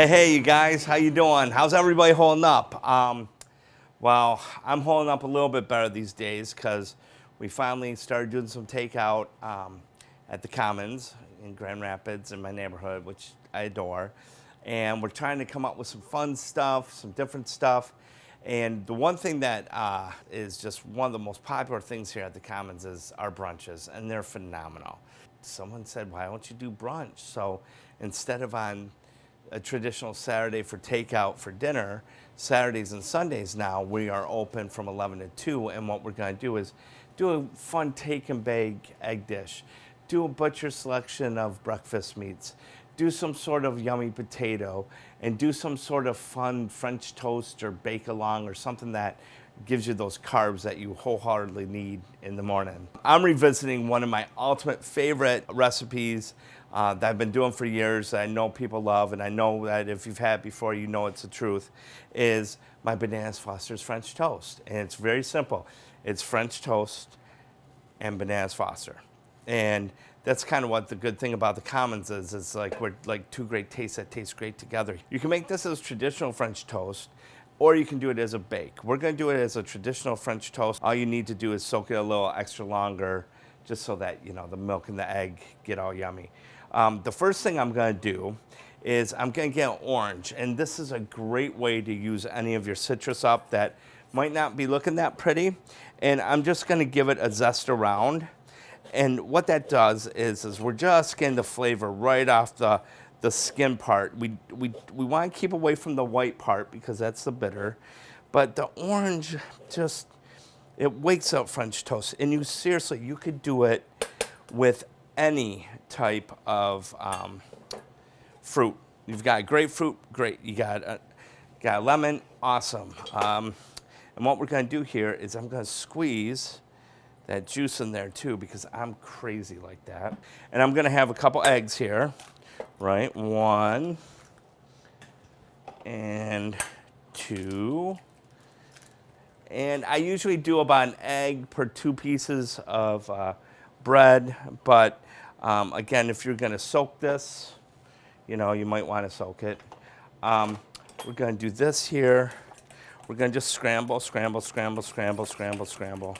Hey, you guys, how you doing? How's everybody holding up? Well, I'm holding up a little bit better these days because we finally started doing some takeout at the Commons in Grand Rapids in my neighborhood, which I adore. And we're trying to come up with some fun stuff, some different stuff. And the one thing that is just one of the most popular things here at the Commons is our brunches, and they're phenomenal. Someone said, why don't you do brunch? So instead of on a traditional Saturday for takeout for dinner, Saturdays and Sundays now we are open from 11 to 2, and what we're going to do is do a fun take and bake egg dish, do a butcher selection of breakfast meats, do some sort of yummy potato, and do some sort of fun French toast or bake along or something that gives you those carbs that you wholeheartedly need in the morning. I'm revisiting one of my ultimate favorite recipes that I've been doing for years, that I know people love, and I know that if you've had it before, you know it's the truth, is my Bananas Foster's French toast. And it's very simple. It's French toast and Bananas Foster. And that's kind of what the good thing about the Commons is. It's like we're like two great tastes that taste great together. You can make this as traditional French toast, or you can do it as a bake. We're gonna do it as a traditional French toast. All you need to do is soak it a little extra longer, just so that, you know, the milk and the egg get all yummy. The first thing I'm gonna do is I'm gonna get an orange, and this is a great way to use any of your citrus up that might not be looking that pretty. And I'm just gonna give it a zest around. And what that does is we're just getting the flavor right off the skin part. We want to keep away from the white part because that's the bitter. But the orange just, it wakes up French toast. And you seriously, you could do it with any type of fruit. You've got grapefruit, great. You got a lemon, awesome. And what we're going to do here is I'm going to squeeze that juice in there too, because I'm crazy like that. And I'm gonna have a couple eggs here, right? 1 and 2. And I usually do about an egg per 2 pieces of bread, but again, if you're gonna soak this, you know, you might wanna soak it. We're gonna do this here. We're gonna just scramble, scramble, scramble, scramble, scramble, scramble.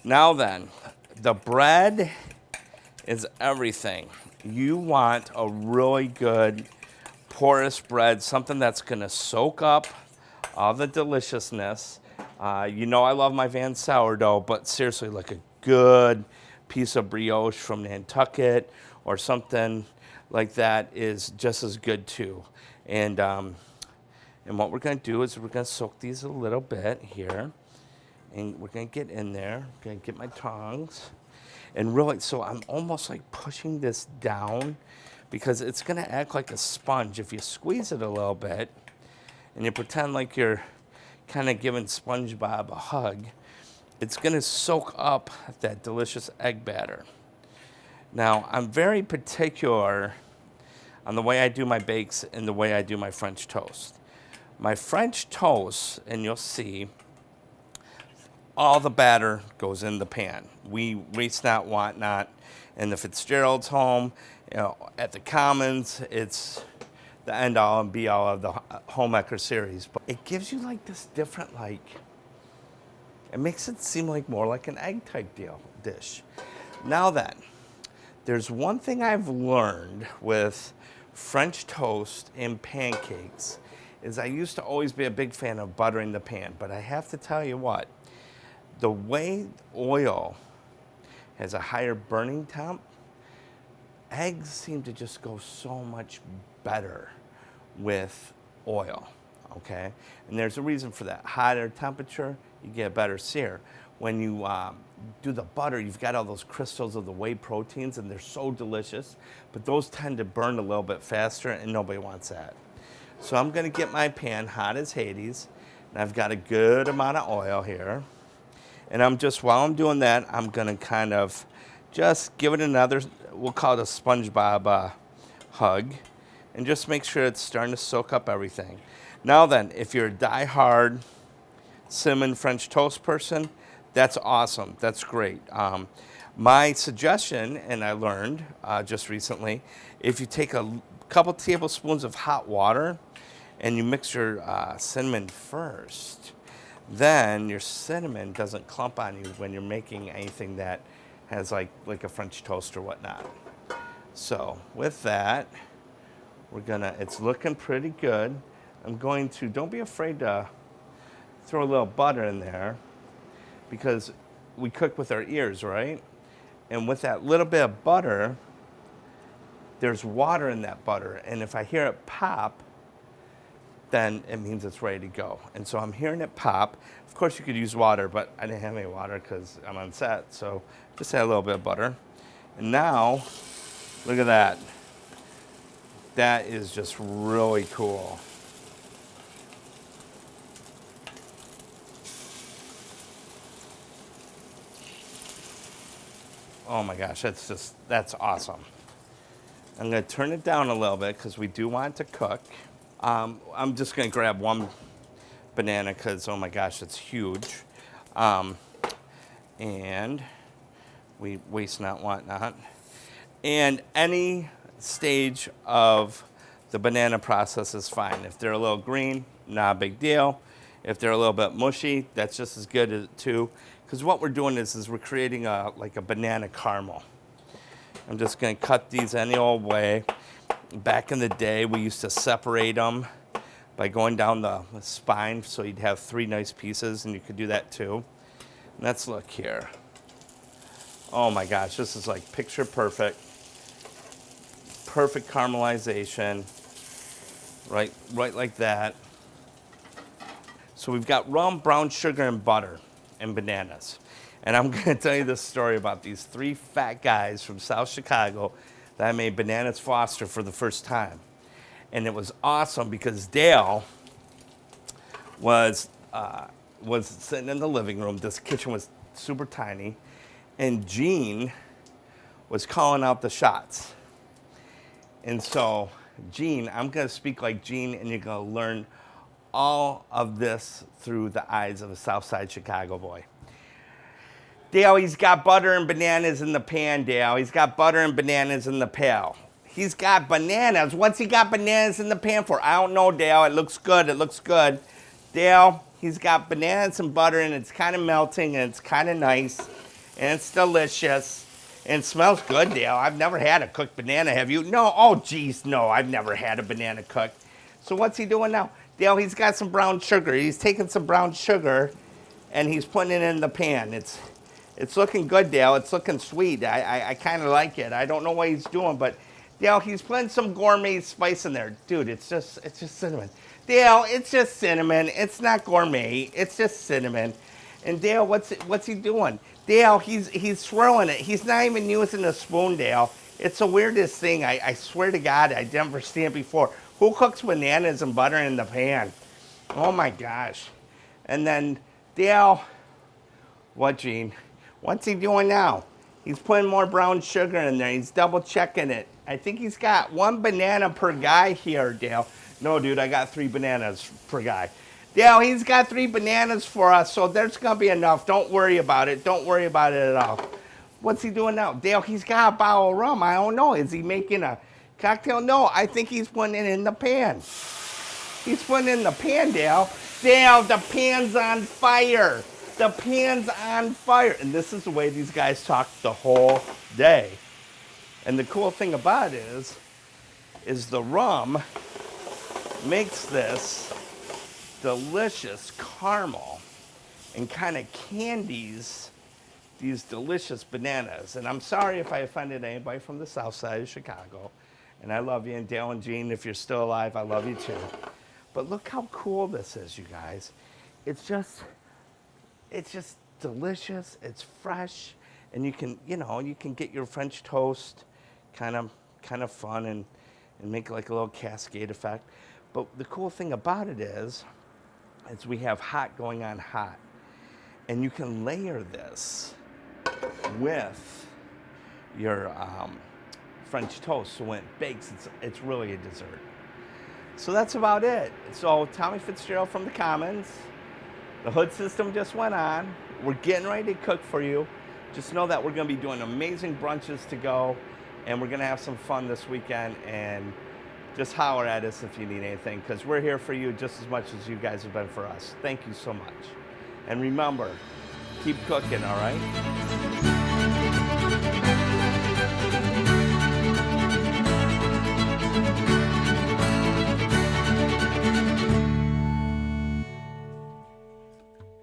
Now then, the bread is everything. You want a really good porous bread, something that's gonna soak up all the deliciousness. You know I love my Van sourdough, but seriously, like a good piece of brioche from Nantucket or something like that is just as good too. And what we're gonna do is we're gonna soak these a little bit here. And we're gonna get in there, gonna get my tongs. And really, so I'm almost like pushing this down because it's gonna act like a sponge. If you squeeze it a little bit and you pretend like you're kind of giving SpongeBob a hug, it's gonna soak up that delicious egg batter. Now, I'm very particular on the way I do my bakes and the way I do my French toast. My French toast, and you'll see, all the batter goes in the pan. We waste not, want not. And the Fitzgerald's home, you know, at the Commons, it's the end all and be all of the Homemaker series. But it gives you like this different, like, it makes it seem like more like an egg type dish. Now then, there's one thing I've learned with French toast and pancakes is I used to always be a big fan of buttering the pan, but I have to tell you what, the way oil has a higher burning temp, eggs seem to just go so much better with oil, okay? And there's a reason for that. Higher temperature, you get a better sear. When you do the butter, you've got all those crystals of the whey proteins, and they're so delicious, but those tend to burn a little bit faster, and nobody wants that. So I'm gonna get my pan hot as Hades, and I've got a good amount of oil here. And I'm just, while I'm doing that, I'm gonna kind of just give it another, we'll call it a SpongeBob hug, and just make sure it's starting to soak up everything. Now then, if you're a die-hard cinnamon French toast person, that's awesome, that's great. My suggestion, and I learned just recently, if you take a couple tablespoons of hot water and you mix your cinnamon first, then your cinnamon doesn't clump on you when you're making anything that has like a French toast or whatnot. So with that, it's looking pretty good. I'm going to, don't be afraid to throw a little butter in there because we cook with our ears, right? And with that little bit of butter, there's water in that butter. And if I hear it pop, then it means it's ready to go. And so I'm hearing it pop. Of course, you could use water, but I didn't have any water because I'm on set. So just add a little bit of butter. And now, look at that. That is just really cool. Oh my gosh, that's awesome. I'm gonna turn it down a little bit because we do want it to cook. I'm just gonna grab one banana because, oh my gosh, it's huge. And we waste not, want not. And any stage of the banana process is fine. If they're a little green, not a big deal. If they're a little bit mushy, that's just as good as too. Because what we're doing is we're creating like a banana caramel. I'm just gonna cut these any old way. Back in the day, we used to separate them by going down the spine, so you'd have 3 nice pieces, and you could do that too. Let's look here. Oh my gosh, this is like picture perfect. Perfect caramelization, right like that. So we've got rum, brown sugar, and butter, and bananas. And I'm gonna tell you this story about these 3 fat guys from South Chicago that I made Bananas Foster for the first time. And it was awesome because Dale was sitting in the living room. This kitchen was super tiny. And Gene was calling out the shots. And so, Gene, I'm gonna speak like Gene, and you're gonna learn all of this through the eyes of a Southside Chicago boy. Dale, he's got butter and bananas in the pan, Dale. He's got butter and bananas in the pail. He's got bananas. What's he got bananas in the pan for? I don't know, Dale. It looks good. It looks good. Dale, he's got bananas and butter, and it's kind of melting, and it's kind of nice, and it's delicious, and it smells good, Dale. I've never had a cooked banana, have you? No. Oh, geez, no. I've never had a banana cooked. So what's he doing now? Dale, he's got some brown sugar. He's taking some brown sugar, and he's putting it in the pan. It's looking good, Dale. It's looking sweet. I kind of like it. I don't know what he's doing, but Dale, he's putting some gourmet spice in there. Dude, it's just cinnamon. Dale, it's just cinnamon. It's not gourmet. It's just cinnamon. And Dale, what's he doing? Dale, he's swirling it. He's not even using a spoon, Dale. It's the weirdest thing. I swear to God, I never seen it before. Who cooks bananas and butter in the pan? Oh my gosh. And then, Dale, what, Gene? What's he doing now? He's putting more brown sugar in there. He's double checking it. I think he's got 1 banana per guy here, Dale. No, dude, I got 3 bananas per guy. Dale, he's got 3 bananas for us, so there's gonna be enough. Don't worry about it. Don't worry about it at all. What's he doing now? Dale, he's got a bottle of rum. I don't know. Is he making a cocktail? No, I think he's putting it in the pan. He's putting it in the pan, Dale. Dale, the pan's on fire. The pan's on fire. And this is the way these guys talk the whole day. And the cool thing about it is the rum makes this delicious caramel and kind of candies these delicious bananas. And I'm sorry if I offended anybody from the South Side of Chicago. And I love you. And Dale and Gene, if you're still alive, I love you too. But look how cool this is, you guys. It's just delicious. It's fresh, and you can get your French toast kind of fun and make like a little cascade effect. But the cool thing about it is we have hot going on hot, and you can layer this with your French toast. So when it bakes, it's really a dessert. So that's about it. So Tommy Fitzgerald from the Commons. The hood system just went on. We're getting ready to cook for you. just know that we're going to be doing amazing brunches to go, and we're going to have some fun this weekend. And just holler at us if you need anything, because we're here for you just as much as you guys have been for us. Thank you so much. And remember, keep cooking, all right?